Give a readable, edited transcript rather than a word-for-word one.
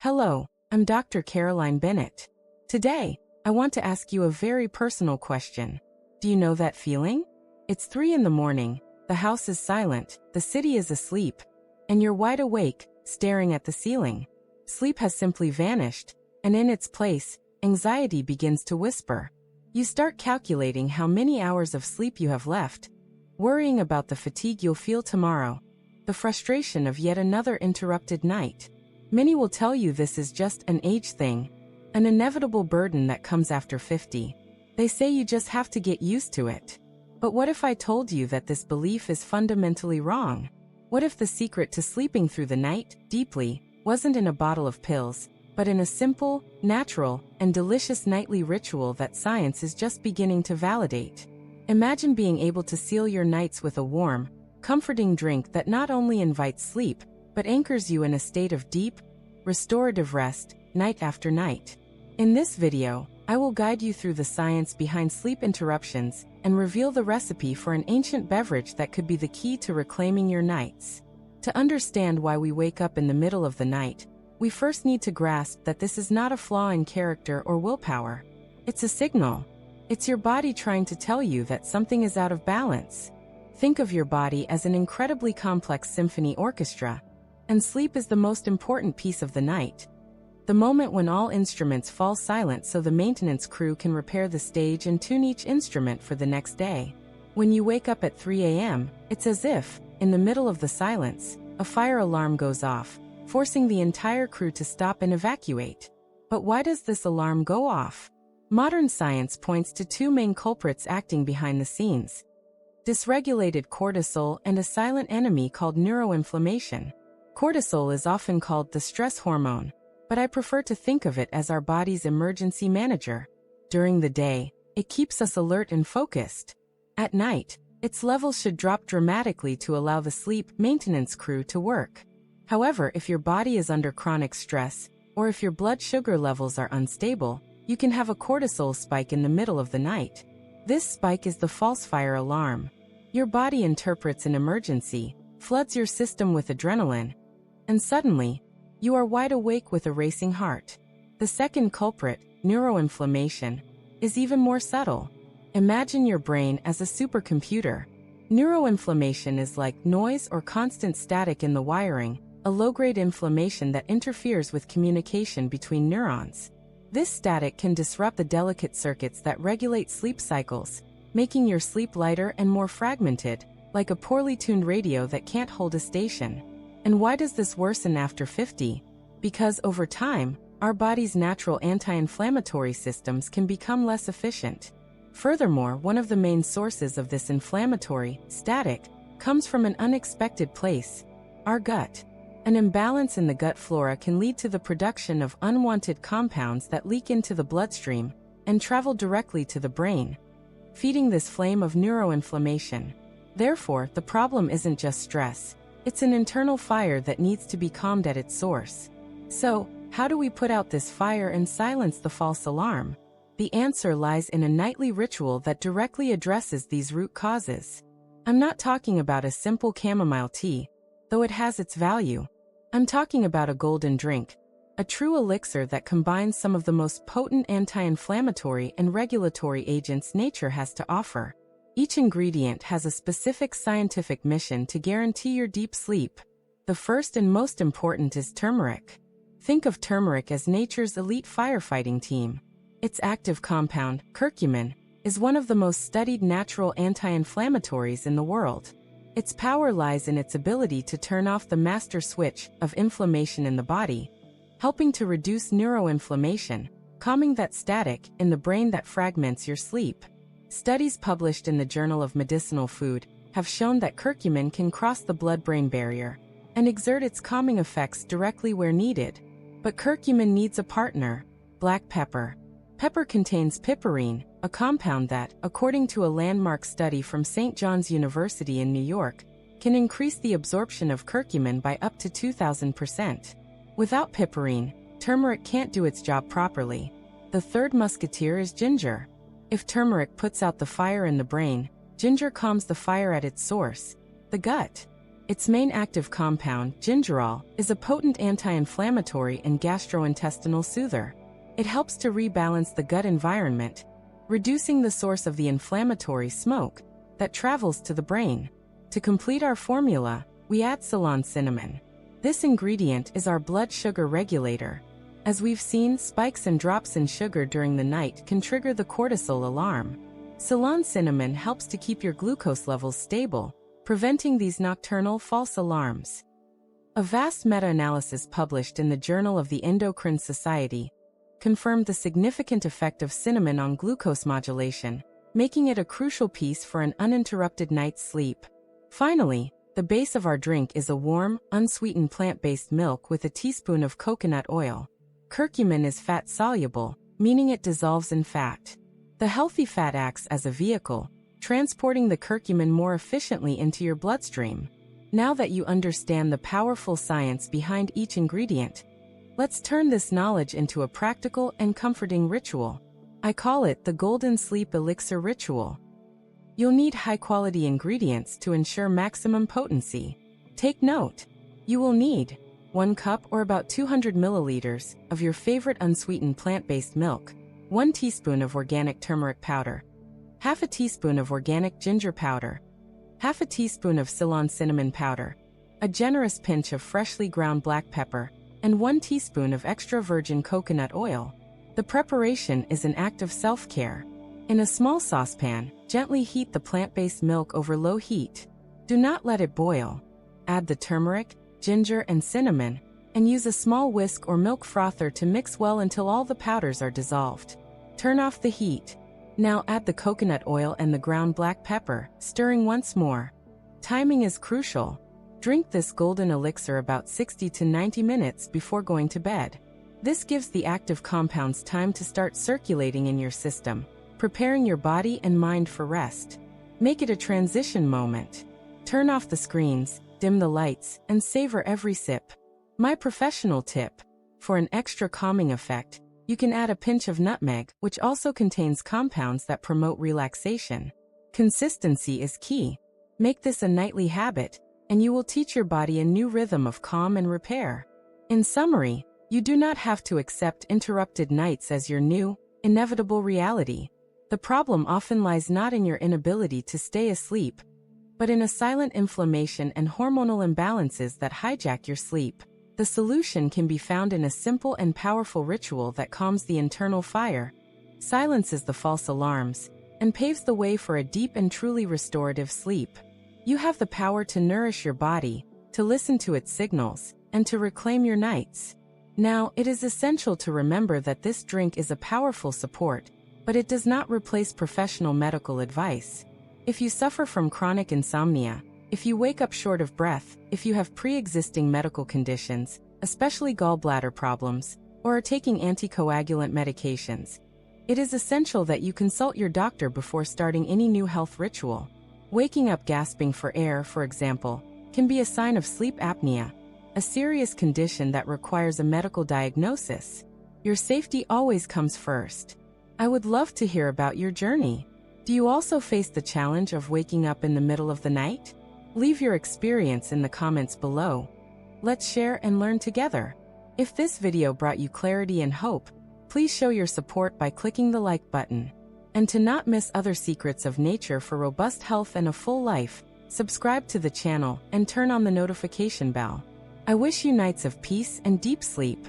Hello, I'm Dr. Caroline Bennett. Today, I want to ask you a very personal question. Do you know that feeling? It's 3 in the morning, the house is silent, the city is asleep, and you're wide awake, staring at the ceiling. Sleep has simply vanished, and in its place, anxiety begins to whisper. You start calculating how many hours of sleep you have left, worrying about the fatigue you'll feel tomorrow, the frustration of yet another interrupted night. Many will tell you this is just an age thing, an inevitable burden that comes after 50. They say you just have to get used to it. But what if I told you that this belief is fundamentally wrong? What if the secret to sleeping through the night, deeply, wasn't in a bottle of pills, but in a simple, natural, and delicious nightly ritual that science is just beginning to validate? Imagine being able to seal your nights with a warm, comforting drink that not only invites sleep, but anchors you in a state of deep, restorative rest, night after night. In this video, I will guide you through the science behind sleep interruptions and reveal the recipe for an ancient beverage that could be the key to reclaiming your nights. To understand why we wake up in the middle of the night, we first need to grasp that this is not a flaw in character or willpower. It's a signal. It's your body trying to tell you that something is out of balance. Think of your body as an incredibly complex symphony orchestra, and sleep is the most important piece of the night. The moment when all instruments fall silent so the maintenance crew can repair the stage and tune each instrument for the next day. When you wake up at 3 a.m., it's as if, in the middle of the silence, a fire alarm goes off, forcing the entire crew to stop and evacuate. But why does this alarm go off? Modern science points to two main culprits acting behind the scenes: dysregulated cortisol and a silent enemy called neuroinflammation. Cortisol is often called the stress hormone, but I prefer to think of it as our body's emergency manager. During the day, it keeps us alert and focused. At night, its levels should drop dramatically to allow the sleep maintenance crew to work. However, if your body is under chronic stress, or if your blood sugar levels are unstable, you can have a cortisol spike in the middle of the night. This spike is the false fire alarm. Your body interprets an emergency, floods your system with adrenaline, and suddenly, you are wide awake with a racing heart. The second culprit, neuroinflammation, is even more subtle. Imagine your brain as a supercomputer. Neuroinflammation is like noise or constant static in the wiring, a low-grade inflammation that interferes with communication between neurons. This static can disrupt the delicate circuits that regulate sleep cycles, making your sleep lighter and more fragmented, like a poorly tuned radio that can't hold a station. And why does this worsen after 50? Because over time, our body's natural anti-inflammatory systems can become less efficient. Furthermore, one of the main sources of this inflammatory static comes from an unexpected place: our gut. An imbalance in the gut flora can lead to the production of unwanted compounds that leak into the bloodstream and travel directly to the brain, feeding this flame of neuroinflammation. Therefore, the problem isn't just stress. It's an internal fire that needs to be calmed at its source. So, how do we put out this fire and silence the false alarm? The answer lies in a nightly ritual that directly addresses these root causes. I'm not talking about a simple chamomile tea, though it has its value. I'm talking about a golden drink, a true elixir that combines some of the most potent anti-inflammatory and regulatory agents nature has to offer. Each ingredient has a specific scientific mission to guarantee your deep sleep. The first and most important is turmeric. Think of turmeric as nature's elite firefighting team. Its active compound, curcumin, is one of the most studied natural anti-inflammatories in the world. Its power lies in its ability to turn off the master switch of inflammation in the body, helping to reduce neuroinflammation, calming that static in the brain that fragments your sleep. Studies published in the Journal of Medicinal Food have shown that curcumin can cross the blood-brain barrier and exert its calming effects directly where needed. But curcumin needs a partner: black pepper. Pepper contains piperine, a compound that, according to a landmark study from St. John's University in New York, can increase the absorption of curcumin by up to 2,000%. Without piperine, turmeric can't do its job properly. The third musketeer is ginger. If turmeric puts out the fire in the brain, ginger calms the fire at its source, the gut. Its main active compound, gingerol, is a potent anti-inflammatory and gastrointestinal soother. It helps to rebalance the gut environment, reducing the source of the inflammatory smoke that travels to the brain. To complete our formula, we add Ceylon cinnamon. This ingredient is our blood sugar regulator. As we've seen, spikes and drops in sugar during the night can trigger the cortisol alarm. Ceylon cinnamon helps to keep your glucose levels stable, preventing these nocturnal false alarms. A vast meta-analysis published in the Journal of the Endocrine Society confirmed the significant effect of cinnamon on glucose modulation, making it a crucial piece for an uninterrupted night's sleep. Finally, the base of our drink is a warm, unsweetened plant-based milk with a teaspoon of coconut oil. Curcumin is fat-soluble, meaning it dissolves in fat. The healthy fat acts as a vehicle, transporting the curcumin more efficiently into your bloodstream. Now that you understand the powerful science behind each ingredient, let's turn this knowledge into a practical and comforting ritual. I call it the Golden Sleep Elixir Ritual. You'll need high-quality ingredients to ensure maximum potency. Take note. You will need 1 cup or about 200 milliliters of your favorite unsweetened plant-based milk, 1 teaspoon of organic turmeric powder, half a teaspoon of organic ginger powder, half a teaspoon of Ceylon cinnamon powder, a generous pinch of freshly ground black pepper, and 1 teaspoon of extra virgin coconut oil. The preparation is an act of self-care. In a small saucepan, gently heat the plant-based milk over low heat. Do not let it boil. Add the turmeric, ginger, and cinnamon, and use a small whisk or milk frother to mix well until all the powders are dissolved. Turn off the heat. Now add the coconut oil and the ground black pepper, stirring once more. Timing is crucial. Drink this golden elixir about 60 to 90 minutes before going to bed. This gives the active compounds time to start circulating in your system, preparing your body and mind for rest. Make it a transition moment. Turn off the screens, dim the lights, and savor every sip. My professional tip: for an extra calming effect, you can add a pinch of nutmeg, which also contains compounds that promote relaxation. Consistency is key. Make this a nightly habit, and you will teach your body a new rhythm of calm and repair. In summary, you do not have to accept interrupted nights as your new, inevitable reality. The problem often lies not in your inability to stay asleep, but in a silent inflammation and hormonal imbalances that hijack your sleep. The solution can be found in a simple and powerful ritual that calms the internal fire, silences the false alarms, and paves the way for a deep and truly restorative sleep. You have the power to nourish your body, to listen to its signals, and to reclaim your nights. Now, it is essential to remember that this drink is a powerful support, but it does not replace professional medical advice. If you suffer from chronic insomnia, if you wake up short of breath, if you have pre-existing medical conditions, especially gallbladder problems, or are taking anticoagulant medications, it is essential that you consult your doctor before starting any new health ritual. Waking up gasping for air, for example, can be a sign of sleep apnea, a serious condition that requires a medical diagnosis. Your safety always comes first. I would love to hear about your journey. Do you also face the challenge of waking up in the middle of the night? Leave your experience in the comments below. Let's share and learn together. If this video brought you clarity and hope, please show your support by clicking the like button. And to not miss other secrets of nature for robust health and a full life, subscribe to the channel and turn on the notification bell. I wish you nights of peace and deep sleep.